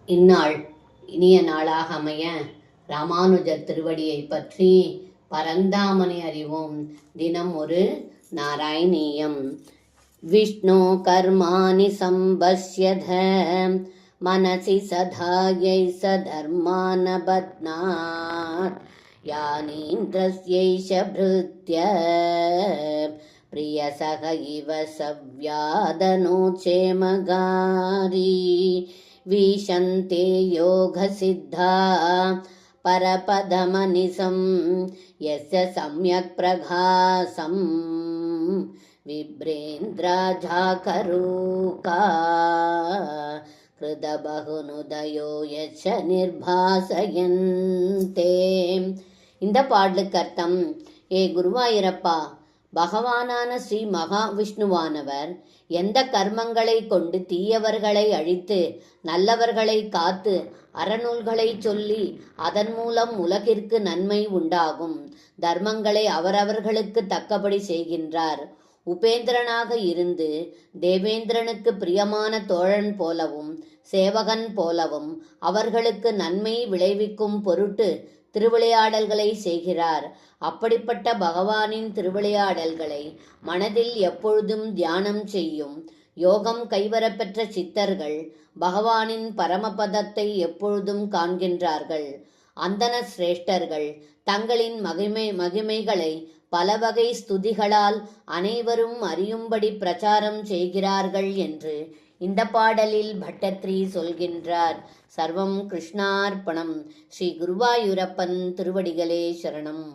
இந்நாள் இனிய நாளாக அமைய ராமானுஜர் திருவடியை பற்றி பரந்தாமனை அறிவோம். தினம் ஒரு நாராயணீயம். விஷ்ணு கர்மாணி சம்பஸ்யத மனசி சதாயை சதர்மான பத்னாத் யானீந்திரஸ்யைஷ ப்ருத்ய பிரியசக இவ சவ்யாதனோ சேமகாரி வீஷந்தே யோகசித்தா பரபதமனிசம் யஸ்ய சம்யக் பிரகாசம் விப்ரேந்திராஜாகரூகா கிருதபகுனுதயோ யச்ச நிர்பாசயந்தே. இந்த பாடலுக்கு அர்த்தம்: ஏ குருவாயூரப்பா, பகவானான ஸ்ரீ மகாவிஷ்ணுவானவர் எந்த கர்மங்களை கொண்டு தீயவர்களை அழித்து நல்லவர்களை காத்து அறநூல்களை சொல்லி அதன் மூலம் உலகிற்கு நன்மை உண்டாகும் தர்மங்களை அவரவர்களுக்கு தக்கபடி செய்கின்றார். உபேந்திரனாக இருந்து தேவேந்திரனுக்கு பிரியமான தோழன் போலவும் சேவகன் போலவும் அவர்களுக்கு நன்மை விளைவிக்கும் பொருட்டு திருவிளையாடல்களை செய்கிறார். அப்படிப்பட்ட பகவானின் திருவிளையாடல்களை மனதில் எப்பொழுதும் தியானம் செய்யும் யோகம் கைவரப்பெற்ற சித்தர்கள் பகவானின் பரமபதத்தை எப்பொழுதும் காண்கின்றார்கள். அந்தன சிரேஷ்டர்கள் தங்களின் மகிமைகளை பலவகை ஸ்துதிகளால் அனைவரும் அறியும்படி பிரச்சாரம் செய்கிறார்கள் என்று இந்த பாடலில் பட்டத்ரி சொல்கின்றார். சர்வம் கிருஷ்ணார்ப்பணம். ஸ்ரீ குருவாயூரப்பன் திருவடிகளே சரணம்.